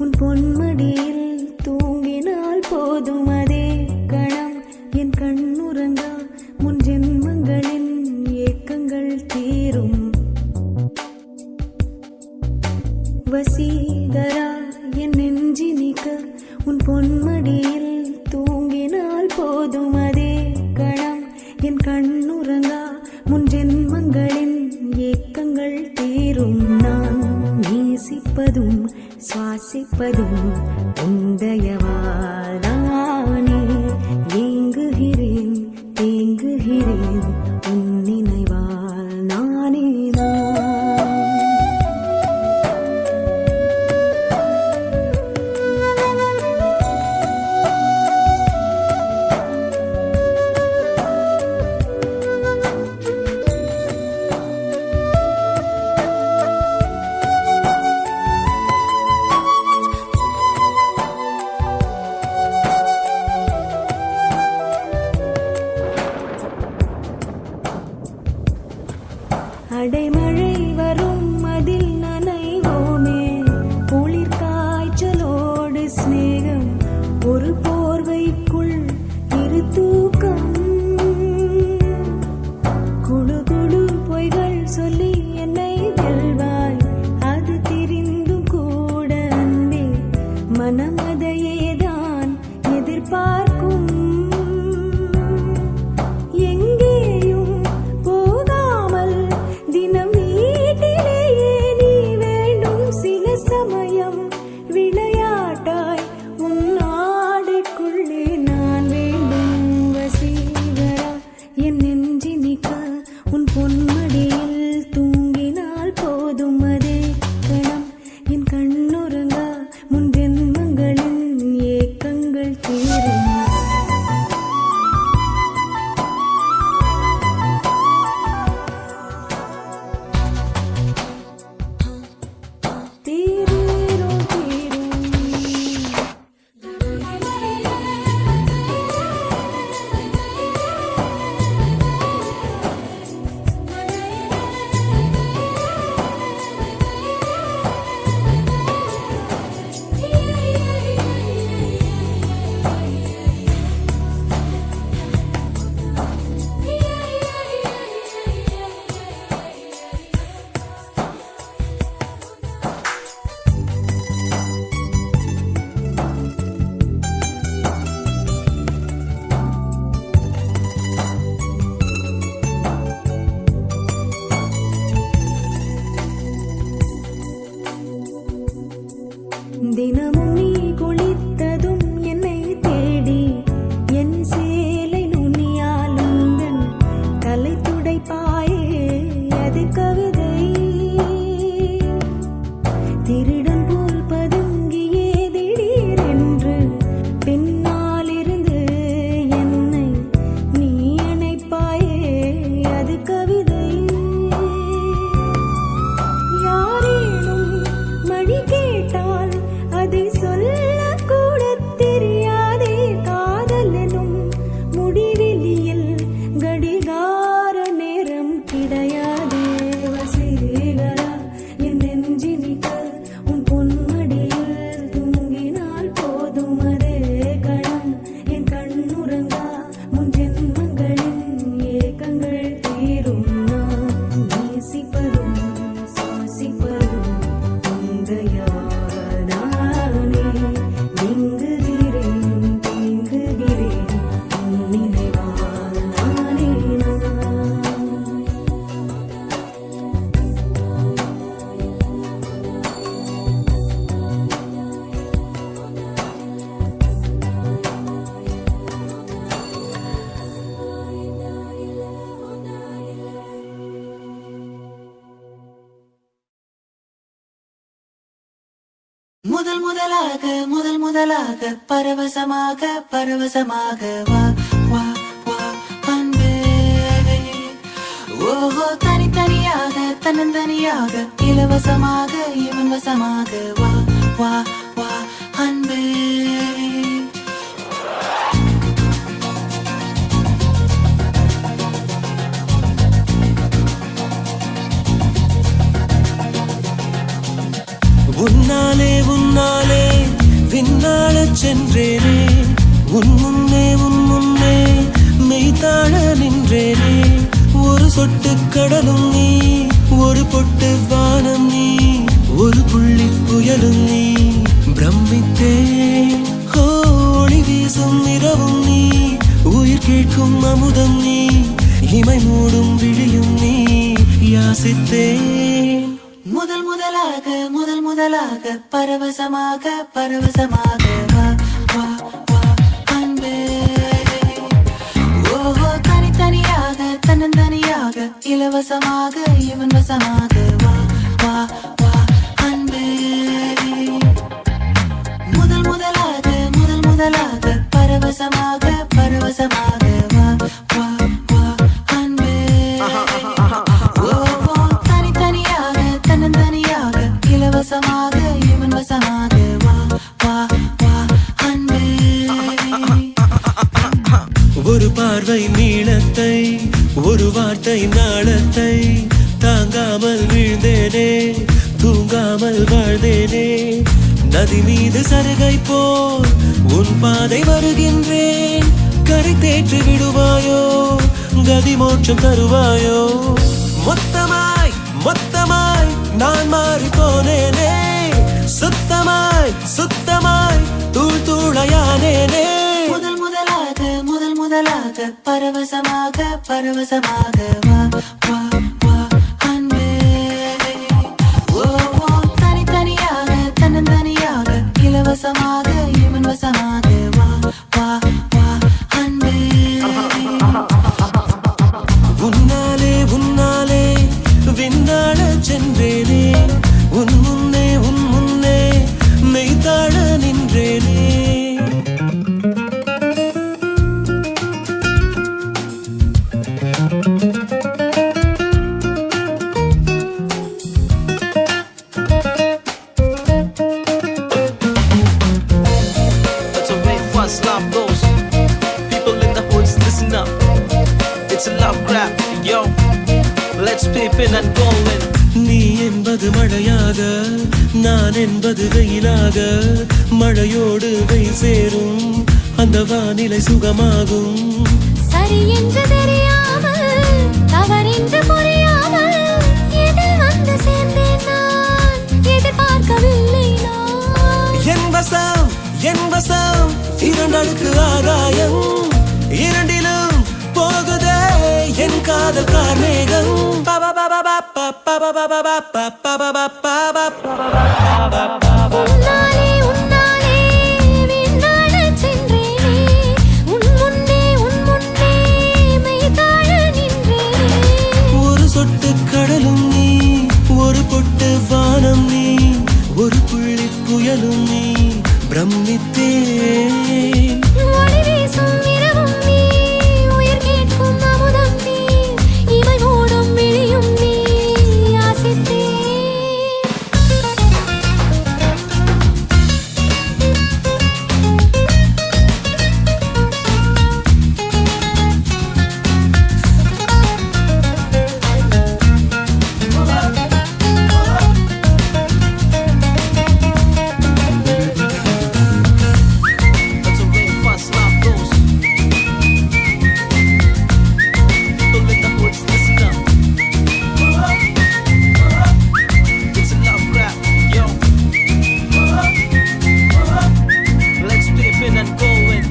உன் பொன்மடியில் தூங்கினால் போதும் அதே கணம் என் கண்ணுறங்கா முன் ஜென்மங்களின் ஏக்கங்கள் தீரும். வசீகரா என் நெஞ்சினிக்க உன் பொன்மடியில் தூங்கினால் போதும் அதே கணம் என் கண்ணுறங்கா முன் ஜென்மங்களின் ஏக்கங்கள் தீரும். நான் நேசிப்பதும் சுவாசிப்பதும் உந்தயவாதானே. ஏங்குகிறேன் தேங்குகிறேன் உன் நினைவால் நானே அடைமழை வரும் அதில் நனைவோமே. குளிர் காய்ச்சலோடு சிநேகம் ஒரு போர்வைக்குள் இரு தூக்கம். குழு குழு பொய்கள் சொல்லி என்னை வெல்வாய். அது தெரிந்தும் கூட அன்பே மனம் அதையேதான் எதிர்பார்க்கும். தினமும் நீ குளித்ததும் என்னை தேடி என் சேலை நுனியால் உந்தன் தலை துடைப்பாயே. அது கவிதை திருடன் போல் பதுங்கியே திடீரென்று பின்னாலிருந்து என்னை நீ அணைப்பாயே. அது கவிதை யாரேனும் மணி கேட்டால் அதை சொல்லக்கூட தெரியாதே. காதல் எனும் முடிவெளியில் கடிகார நேரம் கிடையாதே. வசீகரா என் நெஞ்சினிக்க உன் பொன்மடியில் தூங்கினால் போதும் அதே கணம் என் கண்ணுறங்கா முன் ஜென்மங்களின் ஏக்கங்கள் தீரும். நான் நேசிப்பதும் சுவாசிப்பதும் உந்தயா முதல் முதலாக பரவசமாக வா வா வா அன்பே. ஓஹோ தனித்தனியாக தன்னந்தனியாக இலவசமாக இவன் வசமாக வா வா வா அன்பே. உன்னாலே சொட்டு கடலும் நீ, ஒரு பொட்டு வானம் நீ, ஒரு புள்ளி புயலும் நீ. பிரமித்தேன் ஒளி வீசும் இரவும் நீ, உயிர் கேட்கும் அமுதம் நீ, இமை மூடும் விழியும் நீ. யாசித்தேன் முதல் முதலாக பரவசமாக பரவசமாக வா வா வா அன்பே. ஓஹோ தனித்தனியாக தன்னந்தனியாக இலவசமாக இவன் வசமாக வா வா வா அன்பே. முதல் முதலாக பரவசமாக பரவசமாக வா வா வா அன்பே. ஓஹோ தனித்தனியாக தன்னந்தனியாக இலவசமாக இவன் வசமாக வா வா வா அன்பே. ஒரு பார்வை நீளத்தை, ஒரு வார்த்தை நாளத்தை, தாங்காமல் வீழ்ந்தேனே, தூங்காமல் வாழ்ந்தேனே. நதி மீது சருகை போல் உன் பாதை வருகின்றேன். கரை தேற்றி விடுவாயோ, கதி மோட்சம் தருவாயோ. மொத்தமாய் மொத்தமாய் நான் மாறி போனேனே, சுத்தமாய் சுத்தமாய் தூள் தூளையானேனே. முதல் முதலாக பரவசமாக பரவசமாக வா வா வா அன்பே. ஓஹோ தனித்தனியாக தன்னந்தனியாக இலவசமாக இவன் வசமாக வா வா வா அன்பே. உன்னாலே உன்னாலே விண்ணாட சென்றேனே, உன் முன்னே மெய்தாழ நின்றேனே. That's the way fast love goes. People in the hoods, listen up. It's a love grab, yo. Let's peep in and go in. நீ என்பது மழையாக, நான் என்பது வெயிலாக. மழையோடு வெயில் சேரும், அந்த வானிலை சுகமாகும். சரி என்று தெரியாமல் தவறென்று புரியாமல் எதில் வந்து சேர்ந்தேன் நான், எதிர்பார்க்கவில்லை நான். என் வசம் இரண்டடுக்கு ஆகாயம், இரண்டிலும் போகுதே என் காதல் கார்மேகம். உன்னாலே உன்னாலே விண்ணாடச் சென்றேனே, உன் முன்னே மெய்தாழ நின்றேனே. ஒரு சொட்டு கடலும் நீ, ஒரு பொட்டு வானம் நீ, ஒரு புள்ளி புயலும் நீ. பிரமித்தேன் ஒளி வீசும் இரவும் நீ, உயிர் கேட்கும் அமுதம் நீ, இமை மூடும் விழியும் நீ. யாசித்தேன் That's the way fast love goes. People in the hoods, listen up. It's a love grab, yo. Let's peep in and go in.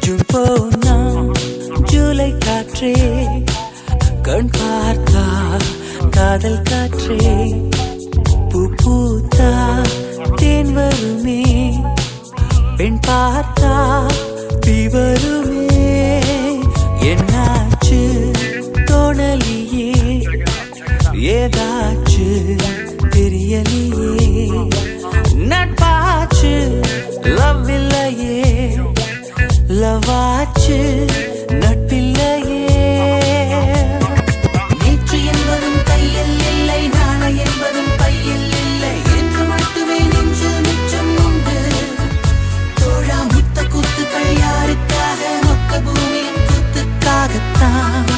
June போனா ஜூலை காற்றே, கண் பார்த்தா காதல் காற்றே. பூ பூத்தா தேன் வருமே, பெண் பார்த்தா தீ வருமே. என்னாச்சு தோணலியே, ஏதாச்சு தெரியலையே நட்பாச்சு லவ் இல்லையே லவாச்சு நட்பில்லையே நேற்று என்பதும் கையில் இல்லை நாளை என்பதும் பையில் இல்லை என்று மட்டுமே நெஞ்சில் மிச்சம் உண்டு தோழா முத்த கூத்துக்கள் யாருக்காக மொத்த பூமியின் கூத்துக்காகத்தான்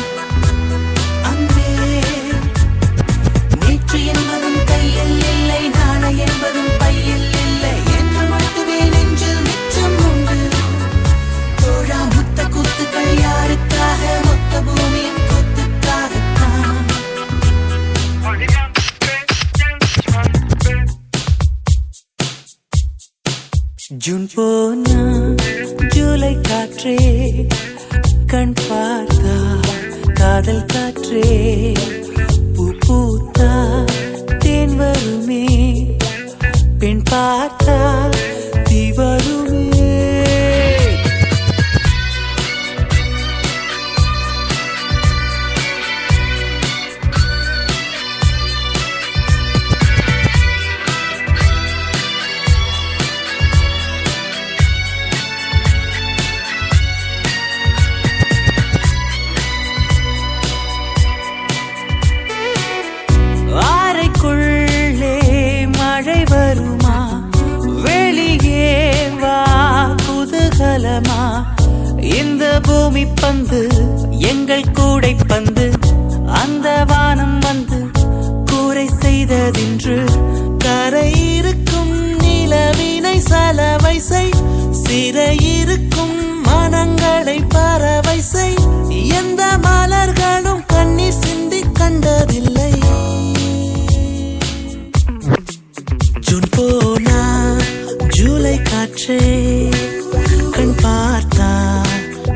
அன்பே நேற்று என்பதும் கையில் இல்லை நாளை என்பதும் பையில் இல்லை என்று மட்டுமே நெஞ்சில் மிச்சம் உண்டு தோழா முத்த கூத்துக்கள் யாருக்காக மொத்த பூமியின் கூத்துக்காகத்தான் ஜூன் போனா ஜூலை காற்றே கண் பார்த்தா காதல் காற்றே பூ பூத்தா தேன் வருமே பெண் பார்த்தா தீ வருமே அறைக்குள்ளே மழை வருமா வெளியே வா குதூகலமா இந்த பூமி பந்து எங்கள் கூடை பந்து அந்த வானம் வந்து கூரை செய்ததென்று கரை இருக்கும் நிலவினை சலவை செய் சிறையிருக்கும் மனங்களை பறவை செய் எந்த மலர்களும் கண்ணீர் சிந்தி கண்டதில்லை ஜூன் போனா ஜூலை காற்றே கண் பார்த்தா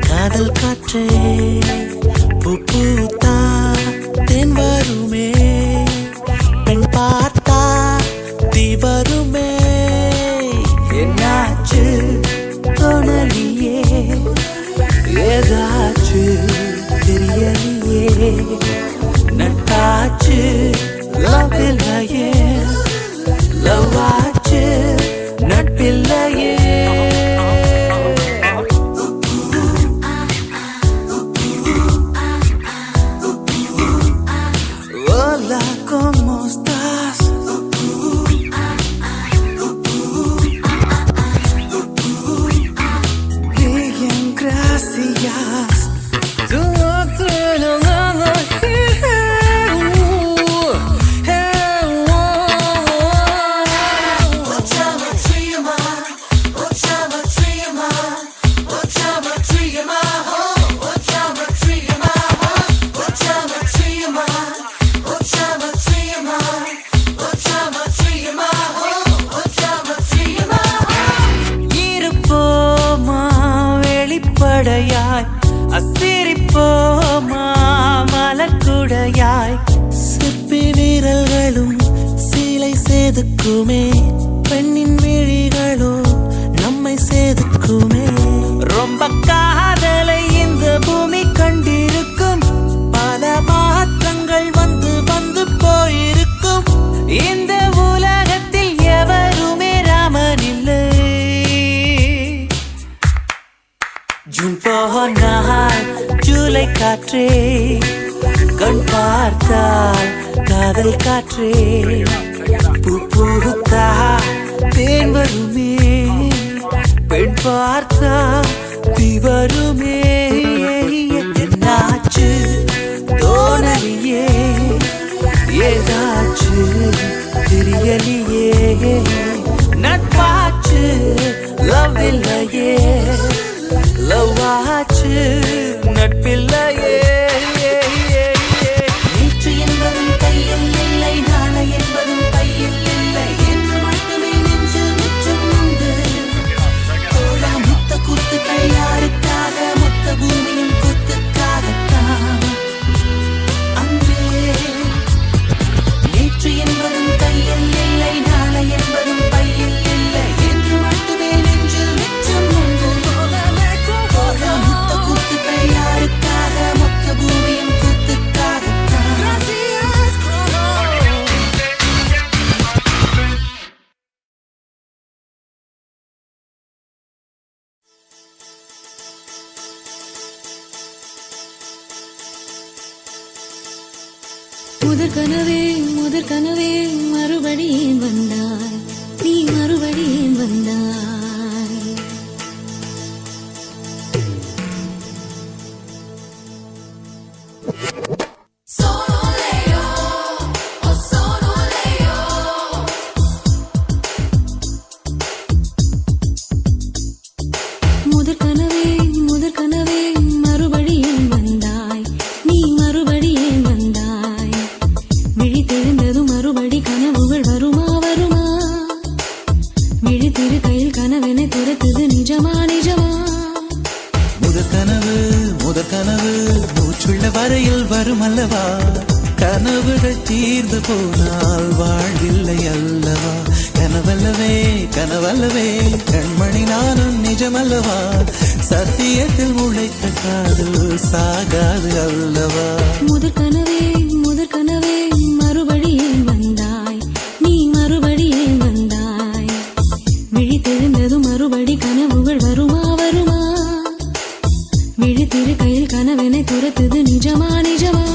காதல் காற்றே பூ பூத்தா தேன் வருமே பெண் பார்த்தா தீ வருமே என்னாச்சு தோணலியே ஏதாச்சு தெரியலையே நட்டாச்சு லவ் இல்லையே லவாச்சு நட்பில்லையே Hola, ¿cómo estás? Bien, gracias. இருப்போமா வெளிப்படையாய் அசிரிப்போமா மலக்குடையாய் சிற்பி வீரர்களும் சீலை செதுக்குமே பெண்ணின் விழிகளோ நம்மை செதுக்குமே ரொம்ப காதலை இந்த பூமி கண்டிருக்கும் பல மாற்றங்கள் வந்து வந்து போயிருக்கும் இந்த உலகத்தில் எவருமே ராமன் இல்லை ஜூன் போனால் ஜூலை காற்றே கண் பார்த்தால் காதல் காற்றே பூ பூத்தா தேன் வருமே பெண் பார்த்தா தீ வருமே என்னாச்சு தோணலியே ஏதாச்சு தெரியலையே நட்பாச்சு லவ் இல்லையே லவாச்சு நட்பில்லையே நேற்று என்பதும் கையில் இல்லை நாளை என்பதும் பையில் இல்லை என்று மட்டுமே நெஞ்சில் மிச்சம் உண்டு தோழா முத்த கூத்துக்கள் யாருக்காக மொத்த பூமியின் கூத்துக்காகத்தான் அன்பே நேற்று என்பதும் கையில் இல்லை நாளை என்பதும் பையில் இல்லை என்று மட்டுமே நெஞ்சில் மிச்சம் உண்டு தோழா முத்த கூத்துக்கள் யாருக்காக முதற் கனவே மறுபடியும் வந்தாய், நீ மறுபடியும் வந்தாய். முதற் கனவே மறுபடியும் வந்தாய், நீ மறுபடியும் வந்தாய். விழி தெரிந்ததும் மறுபடி கனவுகள் வருமா வருமா? விழி திரு கையில் கனவென துரத்துது நிஜமா நிஜமா? முதற் கனவு மூச்சுள்ள வரையில் வரும் அல்லவா? கனவுகள் தீர்ந்து போனால் வாழ்வில்லை அல்லவா? கனவல்லவே கண்மணி நானும் நிஜமல்லவா? சத்தியத்தில் முளைத்த காதல் சாகாது அல்லவா? முதற் கனவே மறுபடியும் வந்தாய், நீ மறுபடியும் வந்தாய். விழி தெரிந்ததும் மறுபடி கனவுகள் வருமா வருமா? விழி திரு கையில் கனவென துரத்துது நிஜமா நிஜமா?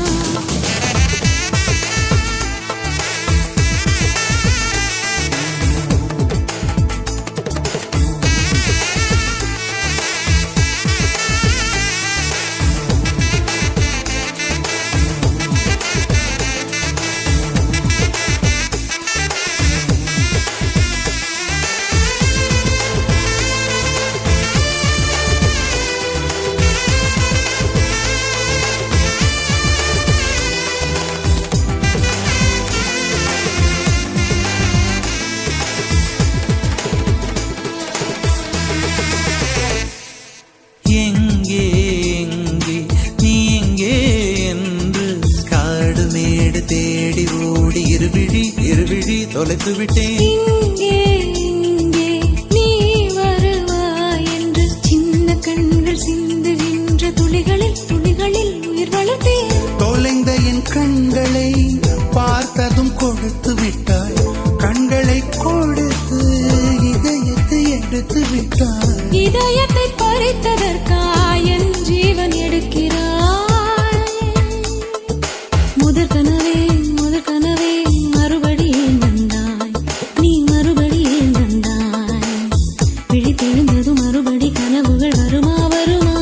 தொலைத்து விட்டேன். இங்கே நீ வருவாய் என்று சின்ன கண்கள் சிந்துகின்ற துளிகளில் உயிர் வளர்த்தேன். தொலைந்த என் கண்களை பார்த்ததும் கொடுத்து விட்டாய், கண்களை கொடுத்து இதயத்தை எடுத்து விட்டாய். இதயத்தை பறித்ததற்காய் என் ஜீவன் எடுக்கிறாய். முதற் கனவே மறுபடியும் வந்தாய், நீ மறுபடியும் வந்தாய். விழி தெரிந்ததும் மறுபடி கனவுகள் வருமா வருமா?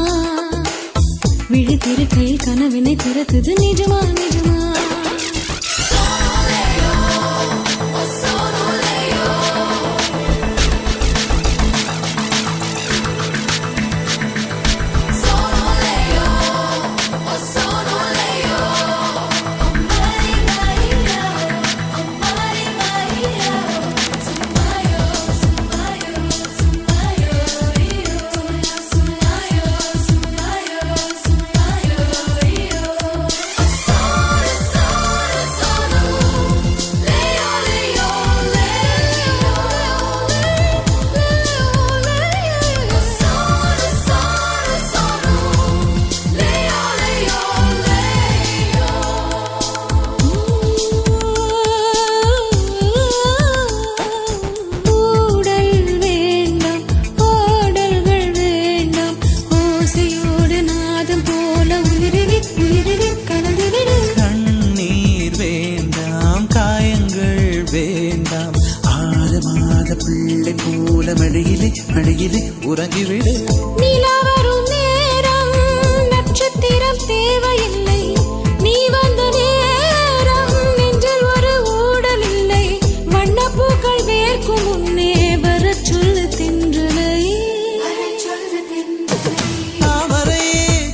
விழி திரு கையில் கனவினை திறத்துது நிஜமா நிஜமா? பிள்ளை போல மழையிலே உறங்கிவிடு. நிலா வரும் நேரம் நட்சத்திரம் தேவையில்லை, நீ வந்த நேரம் நெஞ்சில் ஒரு ஊடல் இல்லை. வண்ணப்பூக்கள் வேர்க்கும் முன்னே வரச் சொல்லு தென்றலை.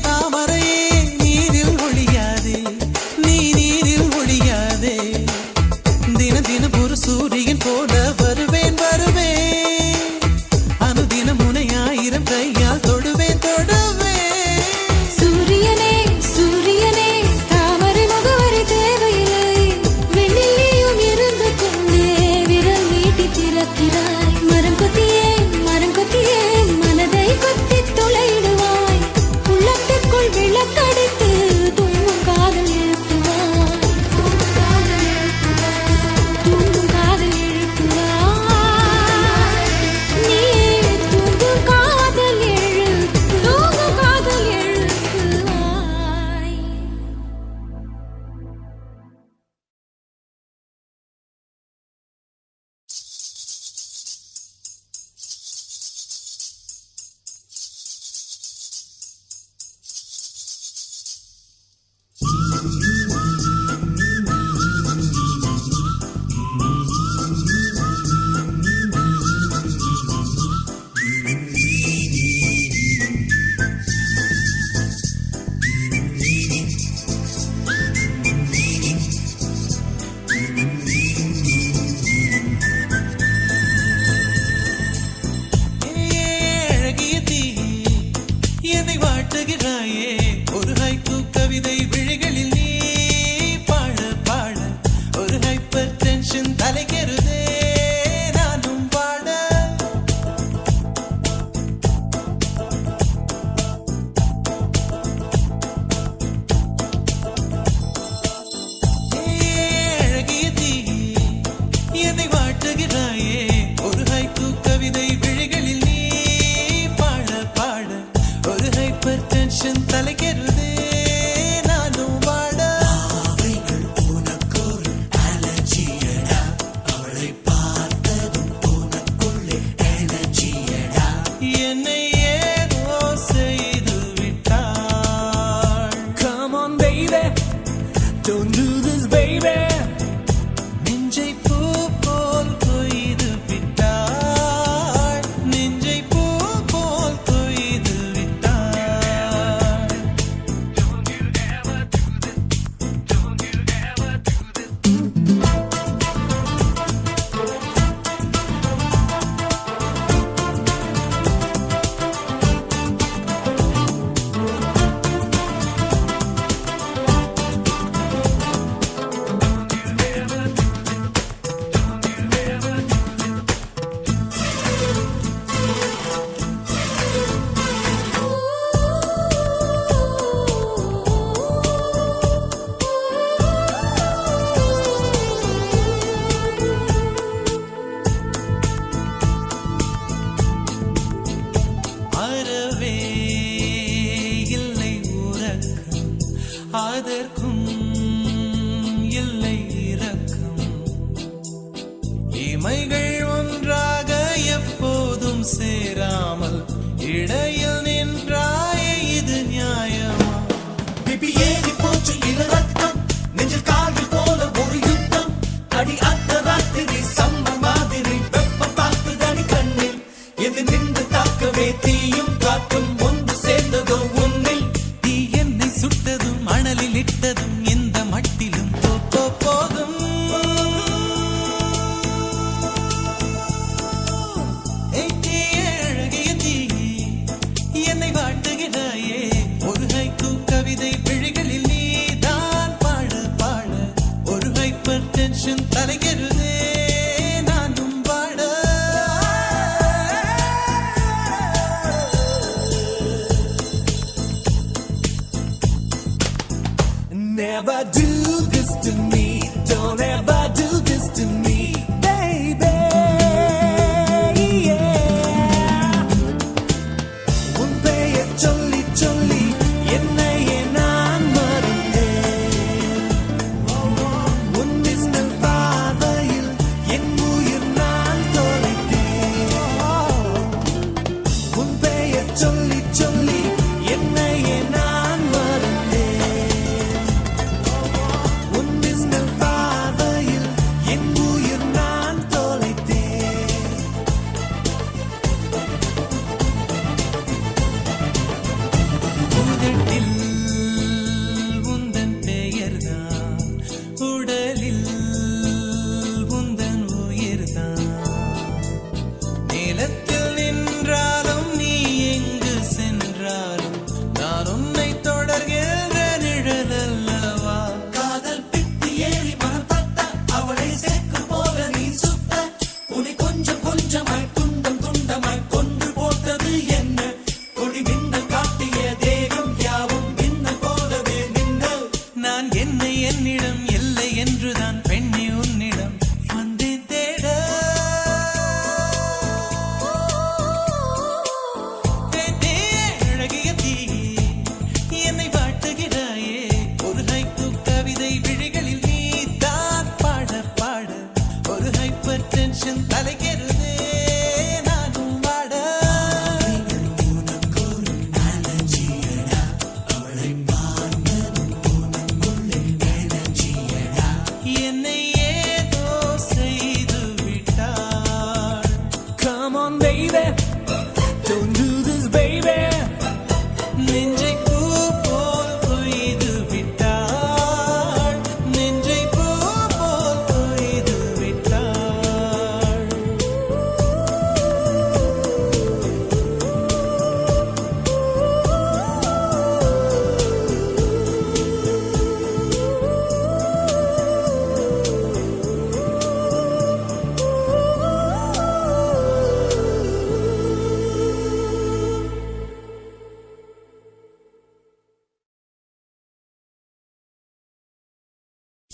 தாமரையே நீரில் ஒழியாதே, நீ நீரில் ஒழியாதே. தினம் ஒரு சூரியன் போல வருவேன் அனுதினம் உன்னை 1000 கையால் தொடுவேன். சூரியனே தாமரை முகவரி தேவையில்லை, வெண்ணிலையும் இருந்து கொண்டே விரல் நீட்டி திறக்கிறாய். மரம் கொத்தியே மனதை கொத்தி துளையிடுவாய். உள்ளத்திற்குள் விளக்கடித்து தூங்கும் காதல் எழுப்புவாய். நீ தூங்கும் காதல் எழுப்புவாய். வாட்டுகிறாயே ஒரு ஹைக்கூ கவிதை விழிகளில் நீ பாட பாட ஒரு ஹைப்பர் டென்ஷன் தலைகருதே நானும் பாட அழகிய தீ என்னை வாட்டுகிறாயே ஒரு ஹைக்கூ கவிதை விழிகளில் நீ பாட பாட ஒரு ஹைப்பர் டென்ஷன் தலைகருதே நானும் பாட அவைகள் உனக்கொரு அலர்ஜியடா அவளை பார்த்ததும் உனக்குள்ளே எனர்ஜியடா என்னை ஏதோ செய்து விட்டாள். Come on baby, don't do this baby. நெஞ்சை பூ போல் கொய்து விட்டாள். நெஞ்சை பூ போல் கொய்து விட்டாள். அறவே இல்லை உறக்கம் அதற்கும் இல்லை இரக்கம் இமைகள் ஒன்றாக எப்போதும் சேராமல் இடையில் நின்றாயே இது நியாயமா பிபி ஏறி போச்சு இள ரத்தம் நெஞ்சில் கால்கள் போல ஒரு யுத்தம் அடி அந்த ராத்திரி சம்ம மாதிரி வெப்பம் தாக்குதடி கண்ணில் எது நின்று தாக்கவே தீயும் காற்றும் ஒன்று சேர்ந்ததோ உன்னில் தீ என்னை சுட்டதும் அனலில் இட்டதும் இந்த மட்டிலும் போகும் அழகிய தீ என்னை வாட்டுகிறாயே ஒரு ஹைக்கூ கவிதை விழிகளில் நீ தான் பாட பாட ஒரு ஹைப்பர் டென்ஷன் தலைகருதே நானும் பாட Never do this to me, don't ever do this to me, baby. Yeah. உன் பெயர் சொல்லி சொல்லி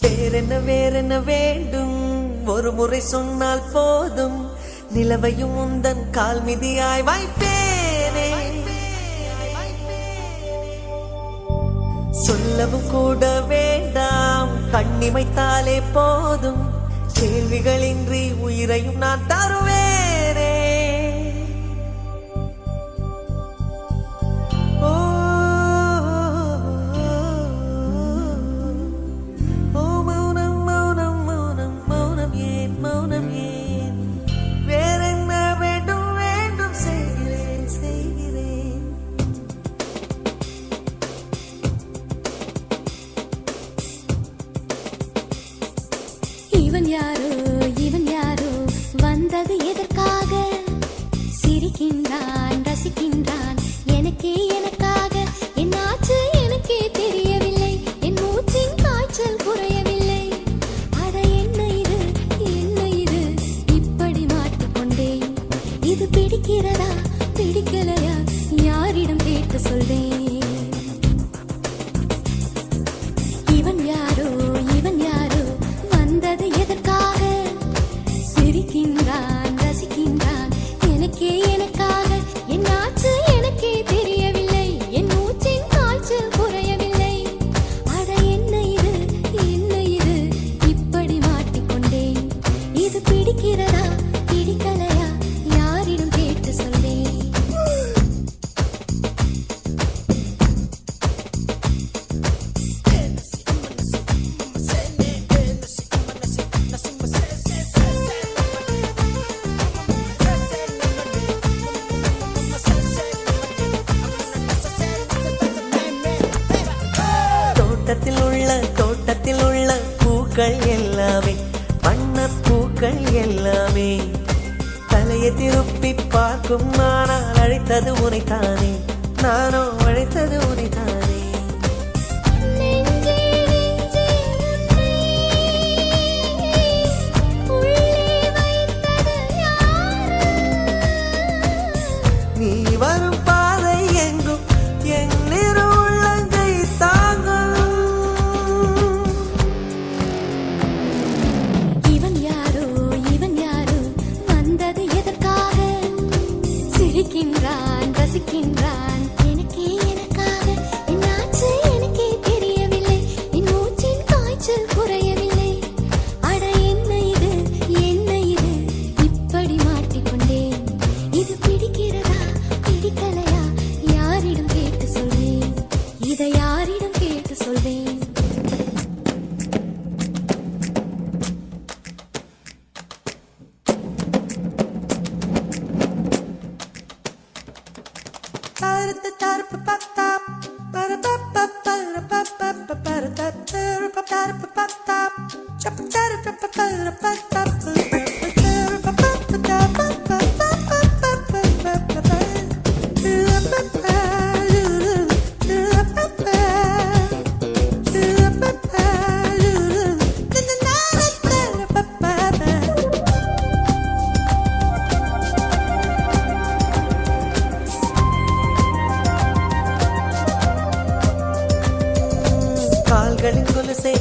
வேறென்ன வேண்டும் ஒரு முறை சொன்னால் போதும் நிலவையும் உந்தன் கால் மிதியாய் வைப்பேனே சொல்லவும் கூட வேண்டாம் கண்ணிமைத்தாலே போதும் கேள்விகளின்றி உயிரையும் நான் தருவேனே இவன் யாரோ வந்தது எதற்காக சிரிக்கின்றான் ரசிக்கின்றான் எனக்காக என்னாச்சு எனக்கே தெரியவில்லை என் மூச்சின் காய்ச்சல் குறையவில்லை அட என்ன இது இப்படி மாட்டிக்கொண்டேன் இது பிடிக்கிறதா பிடிக்கலையா யாரிடம் கேட்டு சொல்வேன் இவன் யாரோ வந்தது எதற்காக சிரிக்கின்றான் ரசிக்கின்றான் எனக்காக என்னாச்சு எனக்கே தெரியவில்லை என் மூச்சின் காய்ச்சல் குறையவில்லை அட என்ன இது இப்படி மாட்டிக்கொண்டேன் இது பிடிக்கிறதா பிடிக்கலையா யாரிடம் கேட்டு சொல்வேன் தோட்டத்தில் உள்ள பூக்கள் எல்லாமே வண்ணப் பூக்கள் எல்லாமே தலையை திருப்பி பார்க்கும் ஆனால் அழைத்தது உனைத்தானே நானோ அழைத்தது உனைத்தானே நீ வரும் பாதை எங்கும் என் உள்ளங்கை தாங்கும் இவன் யாரோ வந்தது எதற்காக சிரிக்கின்றான் ரசிக்கின்றான் எனக்காக என்னாச்சு எனக்கே தெரியவில்லை என் மூச்சின் காய்ச்சல் குறையவில்லை அட என்ன இது இப்படி மாட்டிக்கொண்டேன் இது பிடிக்கிறதா பிடிக்கலையா யாரிடம் கேட்டு சொல்வேன் இதை யாரிடம் கேட்டு சொல்வேன்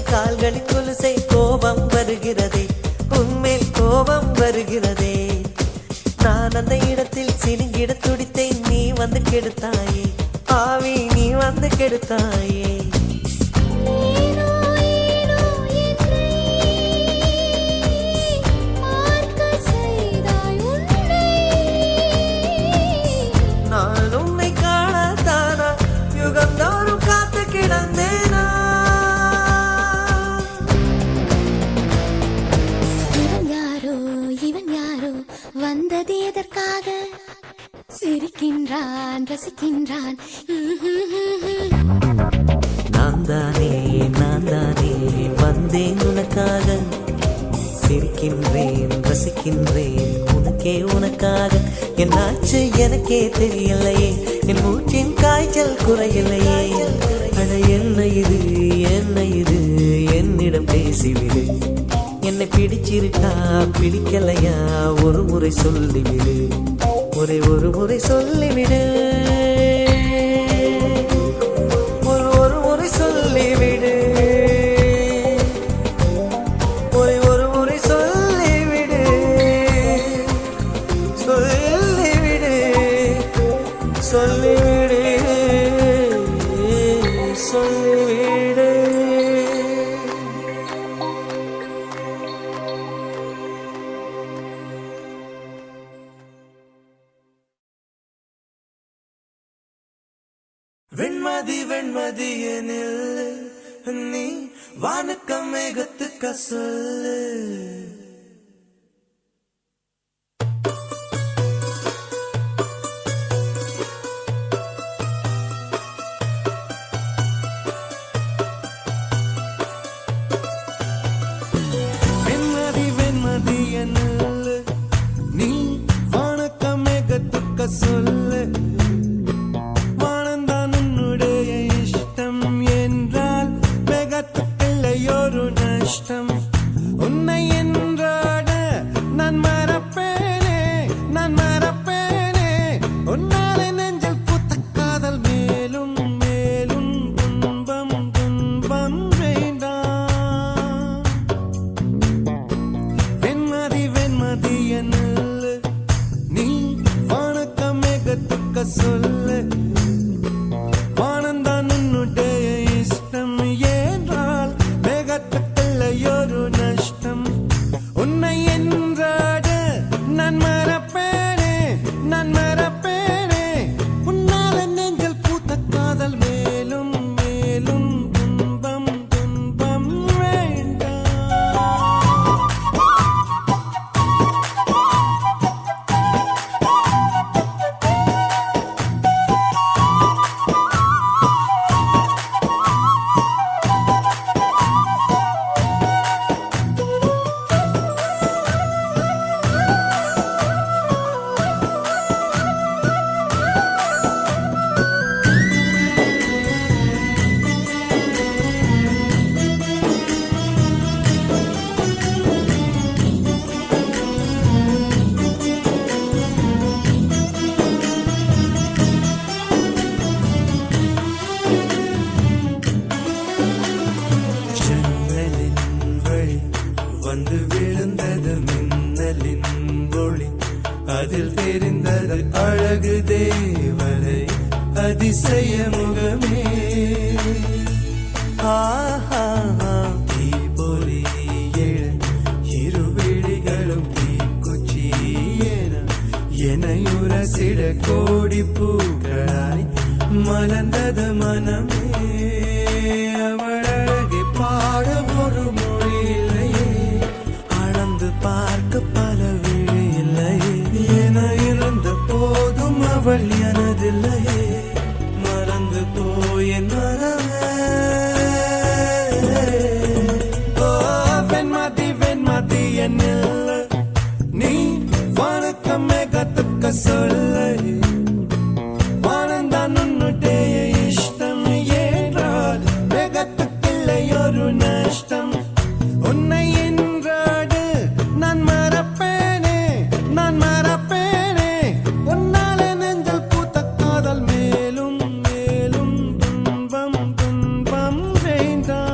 கால்களின் கொலுசை கோபம் வருகிறதே உன்மேல் கோபம் வருகிறதே நான் அந்த இடத்தில் சினுங்கிட துடித்தேன் நீ வந்து கெடுத்தாயே ஆவி நீ வந்து கெடுத்தாயே நான் உன்னை காணத்தானா யுகந்தோறும் காத்து கிடந்தேனா வந்தது எதற்காக சிரிக்கின்றான் ரசிக்கின்றான் நான் தானே வந்தேன் உனக்காக சிரிக்கின்றேன் ரசிக்கின்றேன் உனக்காக என்னாச்சு எனக்கே தெரியலையே என் மூச்சின் காய்ச்சல் குறையலையே அட என்ன இது என்னிடம் பேசிவிடு என்னை பிடிச்சிருக்கா பிடிக்கலையா ஒரு முறை சொல்லிவிடு ஒரு முறை சொல்லிவிடு ஒரு முறை சொல்லிவிடு வெண்மதி வெண்மதி எனில் நீ வானுக்க மேகத்துக்க சொல்லு. வெண்மதி வெண்மதி எனில் நீ வானுக்க மேகத்துக்க சொல்லு. வானந்தான் உன்னுடைய இஷ்டம் என்றால் மேகத்துக்கில்லையொரு நஷ்டம். உன்னை என்றாட நான் மறப்பேனே, நான் மறப்பேனே. உன்னாலே நெஞ்சில் பூத்த காதல் மேலும் மேலும் துன்பம் துன்பம் வேண்டாம். வெண்மதி வெண்மதி என்னுள் நீ வானக்க மேகத்துக்க சொல்லு. வானந்தான் உன்னுடைய இஷ்டம் என்றால் மேகத்துக்கில்லையொரு நஷ்டம். உன்னை என்றாட நான் மறப்பேனே, நான் மறப்பேனே. உன்னால நெஞ்சில் பூத்த காதல் மேலும் மேலும் துன்பம் துன்பம் வேண்டாம். ஜன்னலின் வழி வந்து விழுந்தது மின்னலின் ஒளி. அதில் தெரிந்தது அழகு தேவதை அதிசய முகமே. ஆஹா தீபொறி எழ இரு விழிகளும் தீக்குச்சி எனையுரசிட கோடி பூக்களாய் மலர்ந்தது மனமே. அவள் அழகை பாட ஒரு மொழி இல்லையே, அளந்து பார்க்க பல விழி இல்லையே. என இருந்த போதும் அவள் எனதில்லையே, மறந்து போயின் மனமே. ஓ வெண்மதி வெண்மதி என்னில் நீ வானுக்க மேகத்துக்க சொல்லு. வானந்தான் உன்னுடைய இஷ்டம் என்றால் மேகத்துக்கில்லையொரு நஷ்டம். உன்னை என்றாடு நான் மறப்பேனே, நான் மறப்பேனே. உன்னாலே நெஞ்சில் பூத்த காதல் மேலும் மேலும் துன்பம் துன்பம் வேண்டாம்.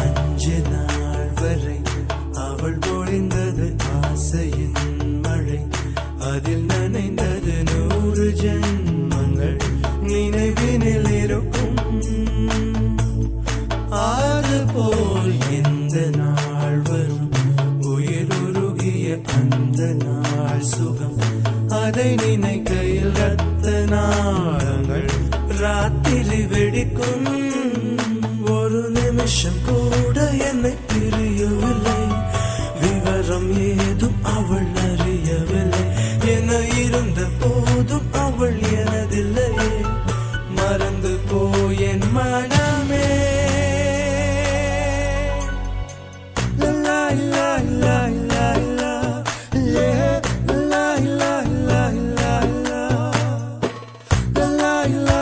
அஞ்சு நாள் வரை அவள் பொழிந்தது ஆசையின் மழை. அதில் நனைந்தது 100 ஜென்மங்கள் நினைவினில் இருக்கும். அதுபோல் எந்த நாள் வரும் உயிருருகிய அந்த நாள் சுகம். அதை நினைக்கையில் ரத்த நாளங்கள் ராத்திரி வெடிக்கும். ஒரு நிமிஷம் கூட என்னை பிரியவில்லை, விவரம் ஏதும் அவள் அறியவில்லை. என இருந்த போதும் அவள் எனதில்லையே, மறந்து போயென் மனமே. லா லா லா லா லா லா லா லா லா லா லா லா.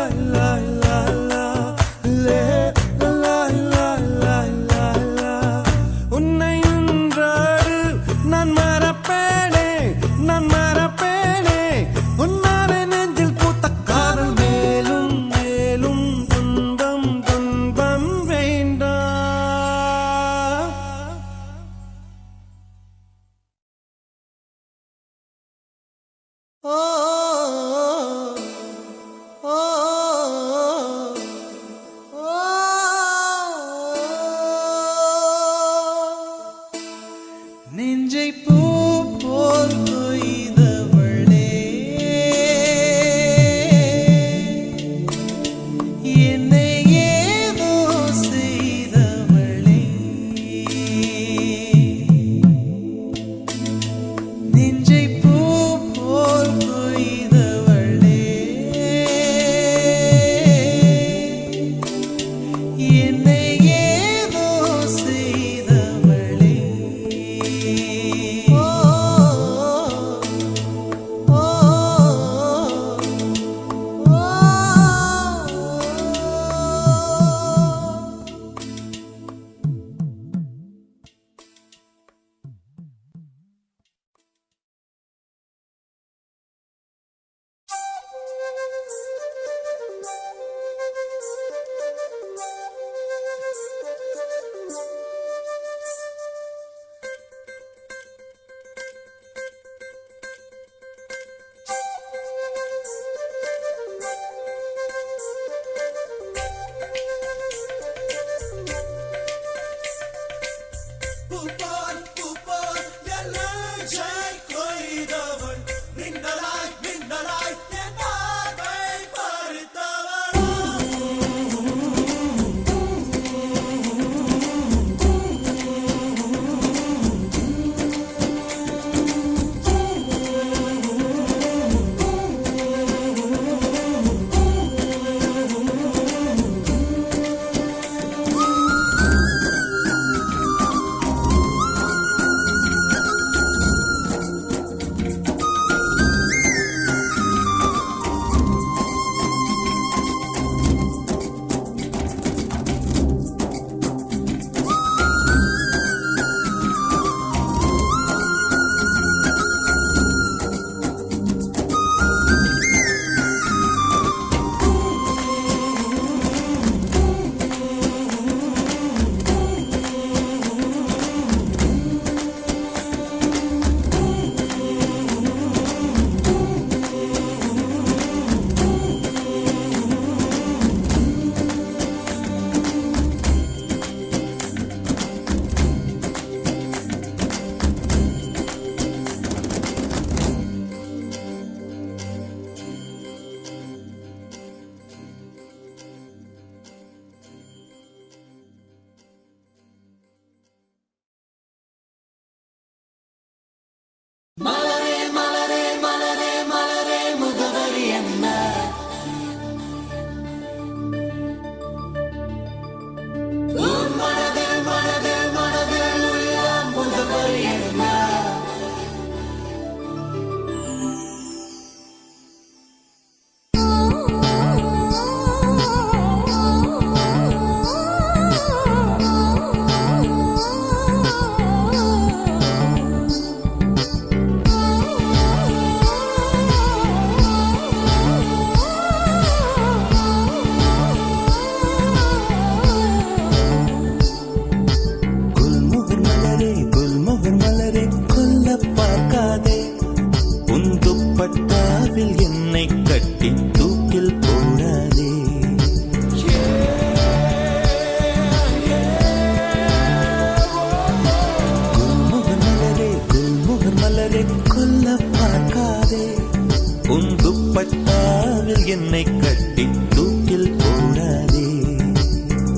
என்னை கட்டி தூக்கில் போடாதே,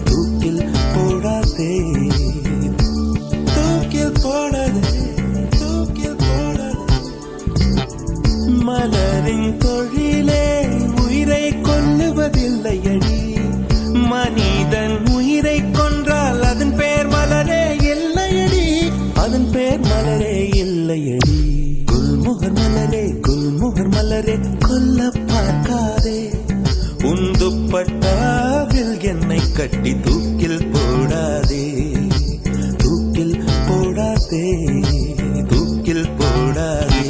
தூக்கில் போடாதே, தூக்கில் போடாதே, தூக்கில் போடாதே. மலரின் தொழிலே உயிரை கொல்லுவதில்லையடி, மனிதன் உயிரை கொன்றால் அதன் பேர் மலரே இல்லையடி, அதன் பேர் மலரே இல்லையடி. குல்முகர் மலரே, குல்முகர் மலரே, கொல்ல பார்க்காதே, உன் துப்பட்டாவில் என்னை கட்டி தூக்கில் போடாதே, தூக்கில் போடாதே, தூக்கில் போடாதே.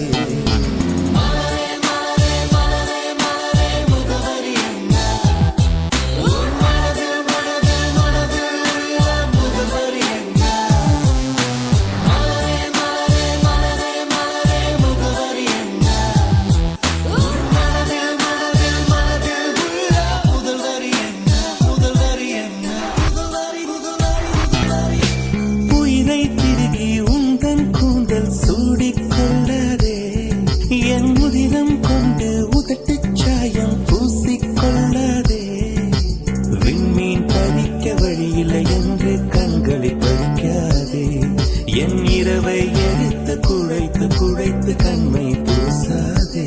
என் இரவை எரித்து குழைத்து குழைத்து கண்மை பூசாதே.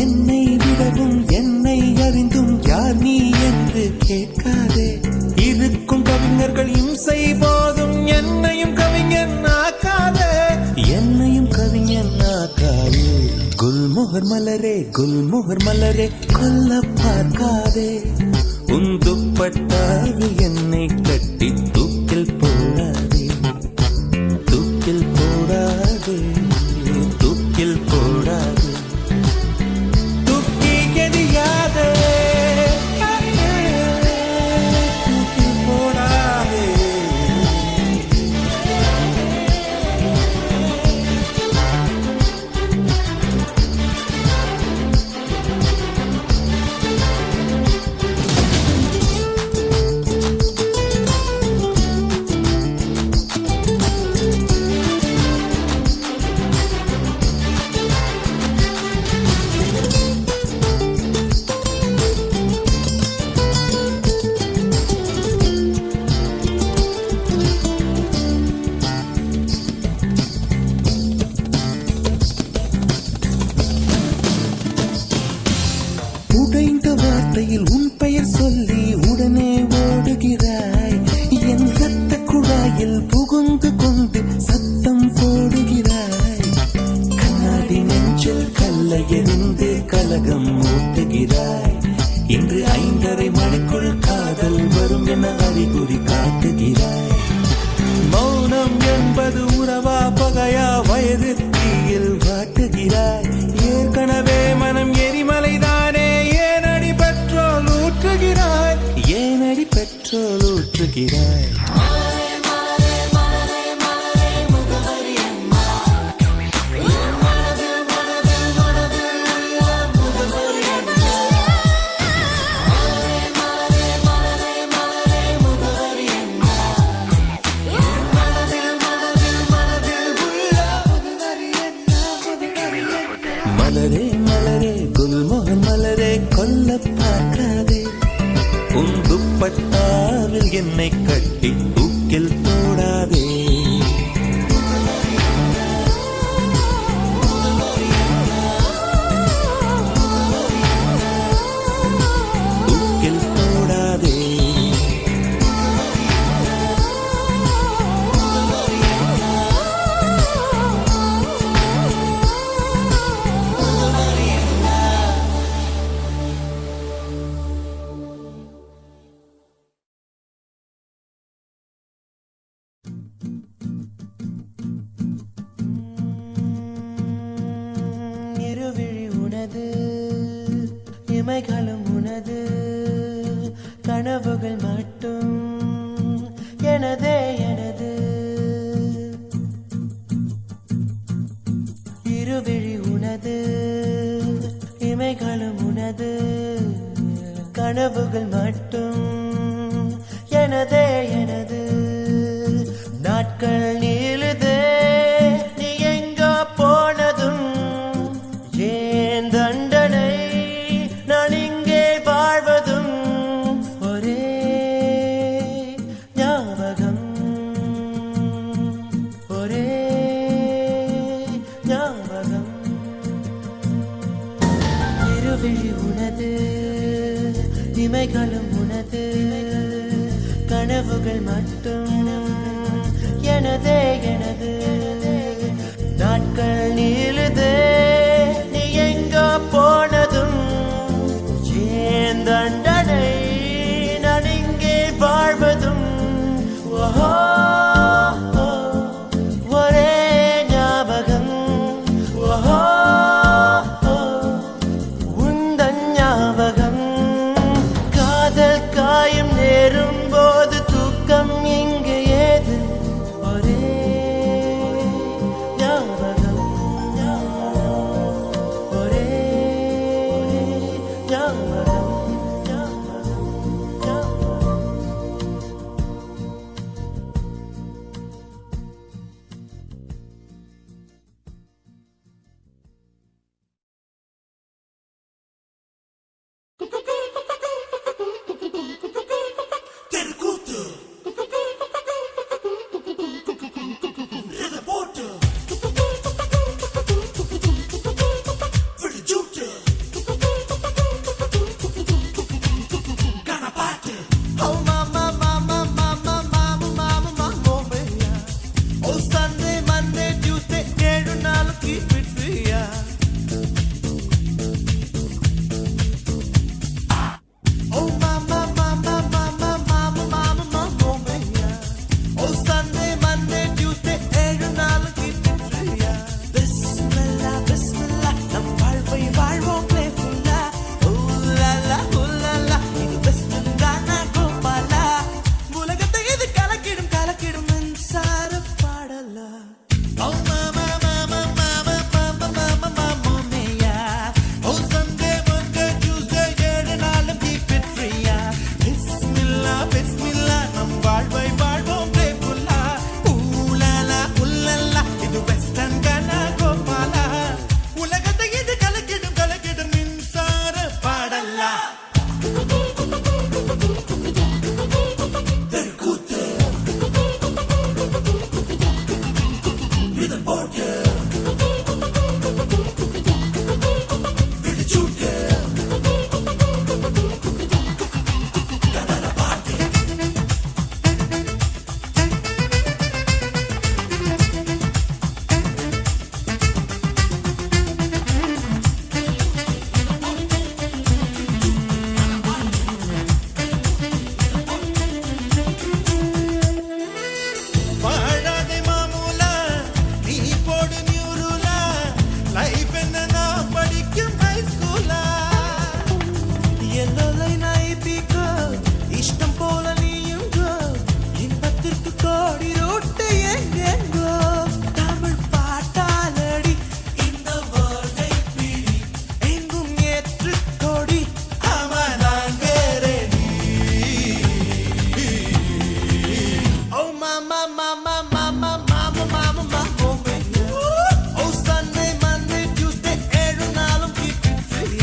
என்னை விடவும் என்னை அறிந்தும் யார் நீ என்று கேட்காதே. இருக்கும் கவிஞர்கள் இம்சை போதும் என்னையும் கவிஞன் ஆக்காதே, என்னையும் கவிஞன் ஆக்காதே. குல்முகர் மலரே, குல்முகர் மலரே, கொல்ல பார்க்காதே, உன் துப்பட்டாவில் என்னை கட்டி தூக்கில் போடாதே, தூக்கில் போடாதே, தூக்கில் போடாதே, தூக்கி எறியாதே, தூக்கில் போடாதே. உடைந்த வார்த்தையில் உன் பெயர் சொல்லி உடனே ஓடுகிறாய், என் ரத்த குழாயில் புகுந்து கொண்டு சத்தம் போடுகிறாய். கண்ணாடி நெஞ்சில் கல்லை எறிந்து கலகம் ஊட்டுகிறாய். இன்று 5:30 மணிக்குள் காதல் வரும் என அறிகுறி காட்டுகிறாய். மௌனம் என்பது உறவா பகையா வயது தீயில் வாட்டுகிறாய். ஏற்கனவே மனம் எரிமலைதானே, ஏனடி பெட்ரோல் ஊற்றுகிறாய், ஏனடி பெட்ரோல் ஊற்றுகிறாய். மலரே மலரே, குல்மோகன் மலரே, கொல்ல பார்க்காதே, உன் துப்பட்டாவில் என்னை கட்டி தூக்கில் போடாதே, தூக்கில் போடாதே. இருவிழி உனது, இமைகளும் உனது, கனவுகள் மட்டும் எனதே எனது. இருவிழி உனது, இமைகளும் உனது, கனவுகள் மட்டும் எனதே எனது. நாட்கள் நீளுதே, நீ எங்கோ போனதும் ஏன் தண்டனை, நான் இங்க இமைகளும் உனது கனவுகள் மட்டும் எனதே எனது நாட்கள் நீளுதே நீ எங்கோ போனதும் ஏன் தண்டனை நான் இங்கே வாழ்வதும் ஓஹோ ஒரே ஞாபகம் ஓஹோ உந்தன் ஞாபகம் காதல் காயம் நேரும் போது தூக்கம் இங்கு ஏது ஒரே ஞாபகம் ஒரே ஞாபகம் தெருக்கூத்து ரிதபோட்டு விடுஜூட்டு கனபாட்டு Oh mama mama mama mama mama mama mia Oh Sunday Monday Tuesday ஏழு நாள் keep it free Oh mama mama mama mama mama mama mia Oh Sunday Monday Tuesday ஏழு நாள் keep it free Bismillah Bismillah நம் வாழ்வை வாழ்வோம் playful Oh la la இது western கானா கோபாலா உலகத்தை இது கலக்கிடும் மின்சார பாடலா Oh mama mama mama mama mama mama mia Oh Sunday Monday Tuesday ஏழு நாளும் keep it free Bismillah Bismillah நம் வாழ்வை வாழ்வோம் playful ஊலலா உல்லலா இது வெஸ்டர்ன் கானா கோபாலா உலகத்தை இது கலக்கிடும் மின்சார பாடலா தெருக்கூத்து ரிதபோட்டு விடுஜூட்டு கனபாட்டு வாழாதே மாமூலா நீ போடு நியூருலா லைஃப் என்ன நான் படிக்கும் ஹை ஸ்கூலா எல்லோலை நாய்பிக்கோ இஷ்டம் போல நீயும் கோ இன்பத்திற்கு கோடி ரோட்டு எங்கெங்கோ தமிழ் பாட்டாலடி இந்த வேர்ல்டை பிடி எங்கும் ஏற்று கொடி ஆமா நான் வேறடி Oh mama mama mama mama mama mama mia Oh Sunday Monday Tuesday ஏழு நாளும் keep it free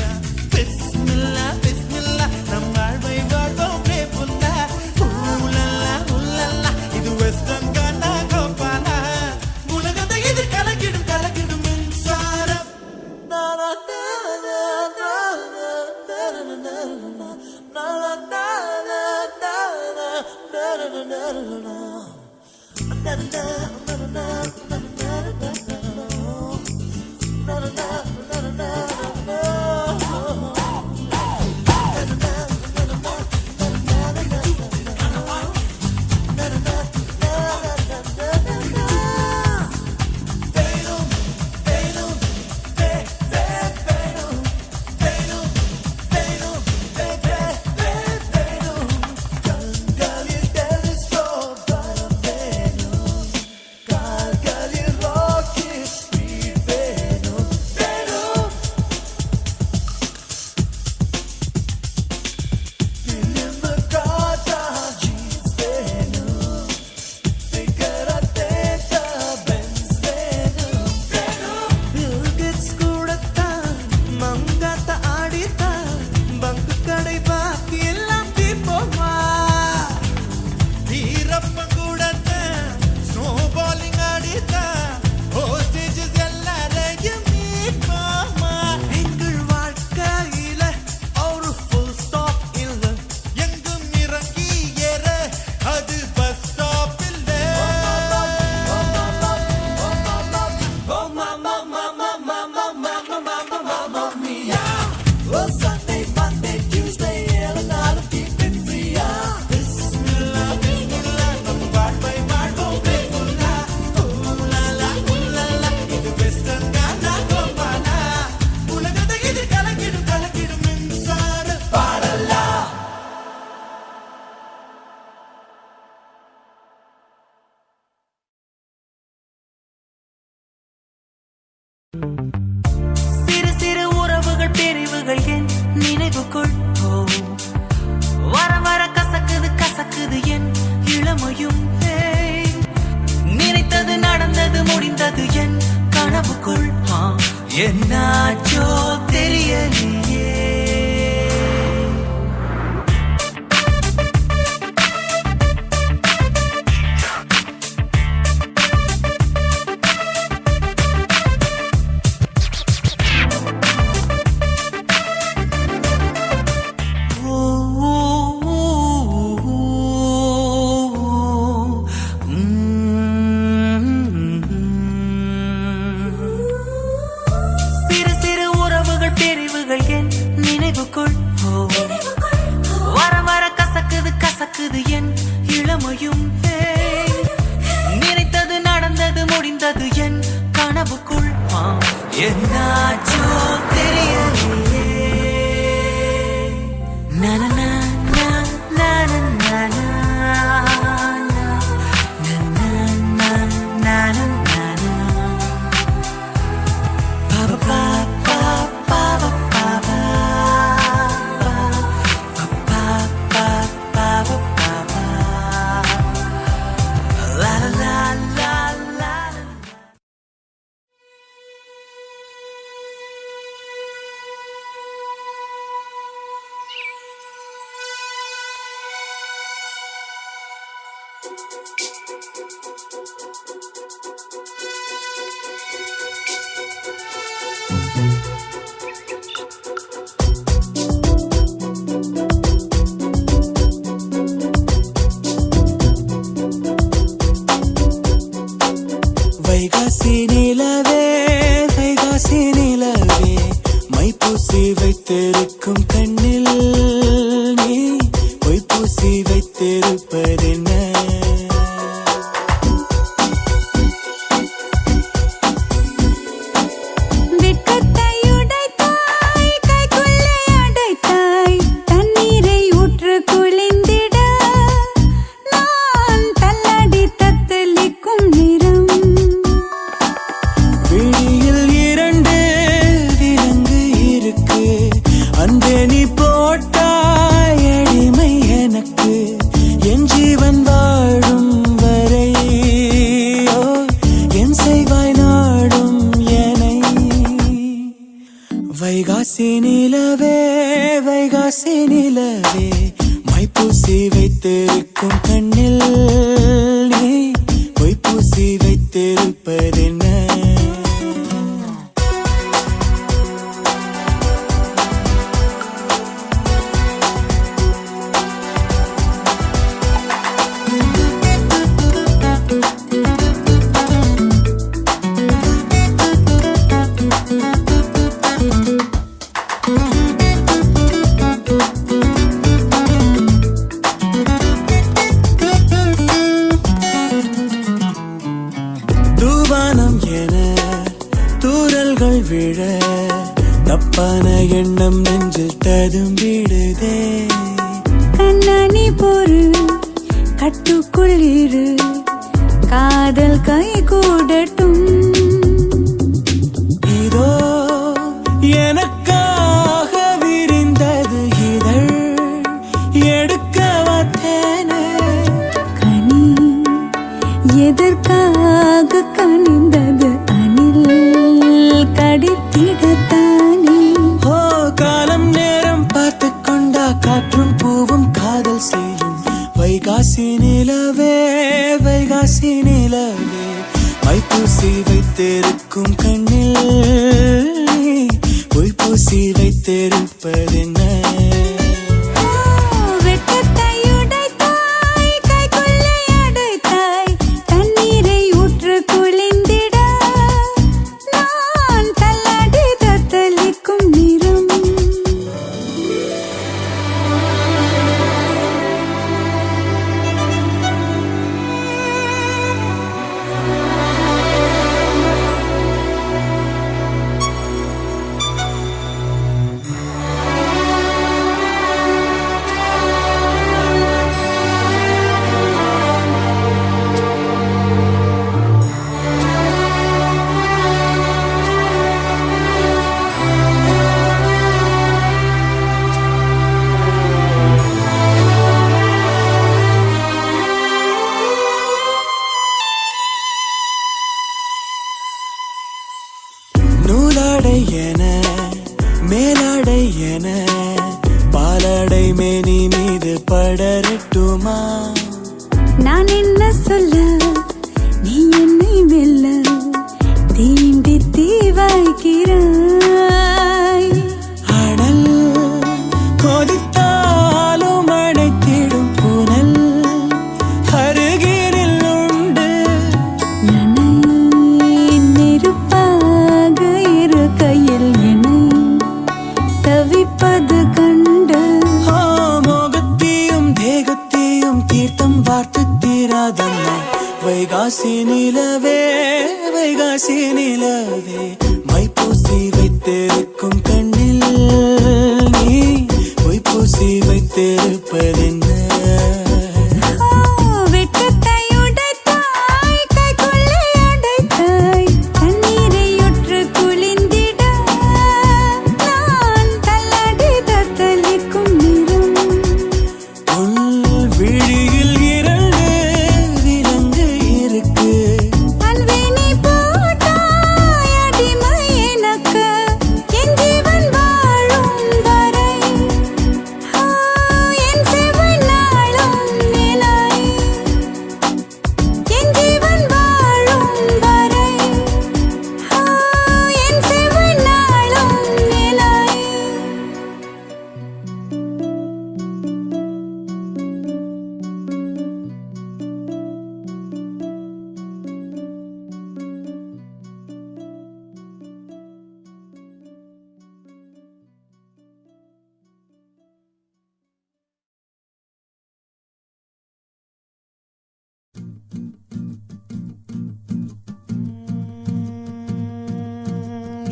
Bismillah Bismillah நம் வாழ்வை வாழ்வோம் playful ஊலலா உல்லலா இது வெஸ்டர்ன் கானா கோபாலா உலகத்தை இது கலக்கிடும் மின்சாரம் na na na na na na na na na வர வர கசக்குது கசக்குது என் இளமையும் நினைத்தது நடந்தது முடிந்தது என் கனவுக்குள் என்னாச்சோ தெரியலையே நனனா வைகாசி நிலவே வைகாசி நிலவே மைப்பூசி வைத்திருக்கும் கண்ணில் நீ பொய்ப்பூசி வைத்திருப்பதென்ன வைகாசி நிலவே வைகாசி நிலவே மைப்பூசி வைத்திருக்கும் கண்ணில் நீ பொய்ப்பூசி வைத்திருப்பதென்ன தூவானம் என தூறல்கள் விழ தப்பான எண்ணம் நெஞ்சில் ததும்பிடுதே கண்ணாணி பொறு கட்டுக்குள் இரு காதல் கை கூடட்டும் இதோ எனக்காக விரிந்தது இதழ் எடுக்க வந்தேனே கனி எதற்காக கனிந்தது அணில் கடித்திடத்தானே ஓ காலம் நேரம் பார்த்து கொண்டா காற்றும் பூவும் காதல் செய்யும் வைகாசி நிலவே வைகாசி நிலவே மைப்பூசி வைத்திருக்கும் கண்ணில் பொய்ப்பூசி வைத்திருப்பதென்ன நூலாடை என மேலாடை என பாலாடை மேனி மீது படரட்டுமா நான் என்ன சொல்ல நீ என்னை மெல்ல தீண்டி தீவாய்க்கிறாய் அனல் கொதித்தாலும் அணைத்திடும் புனல் அருகிரில் உண்டு நனை நெருப்பாக இரு கையில் என்னை தவிப்பது கண்டு வைகாசி நிலவே வைகாசி நிலவே மைப்பூசி வைத்திருக்கும் கண்ணில் நீ பொய்ப்பூசி வைத்திருப்பதென்ன வெட்கத்தை உடைத்தாய் கைக்குள்ளே அடைத்தாய் தண்ணீரை உற்று குளிந்திட நான் தள்ளாடி தத்தளிக்கும் நிறம் உள் விழியில் இரண்டு விலங்கு இருக்கு அன்பே நீ போட்டாய் அடிமை எனக்கு என் ஜீவன் வாழும் வரை என் செவன் நாளும் நிலை என் ஜீவன் வாழும் வரை என் செவன் நாளும் நிலை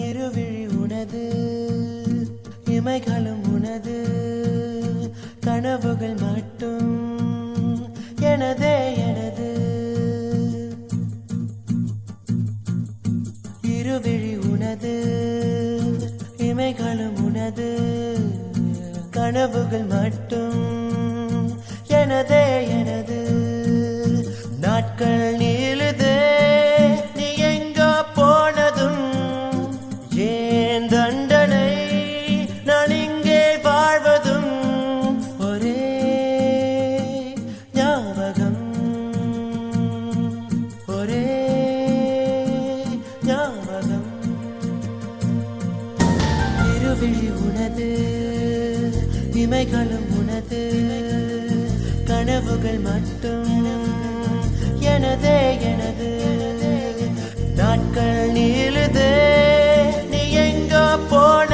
இருவிழி உனது இமைகளும் உனது கனவுகள் மட்டும் எனதே எனது இருவிழி உனது இமைகளும் உனது கனவுகள் மட்டும் எனதே எனது நாட்கள் நீளுதே நீ எங்கோ போனதும் ஏன் தண்டனை நான் இங்கே வாழ்வதும் ஒரே ஞாபகம் ஒரே ஞாபகம் இருவிழி உனது இமைகளும் உனது கனவுகள் மட்டும் எனதே எனது நாட்கள் நீளுதே நீ எங்கோ போன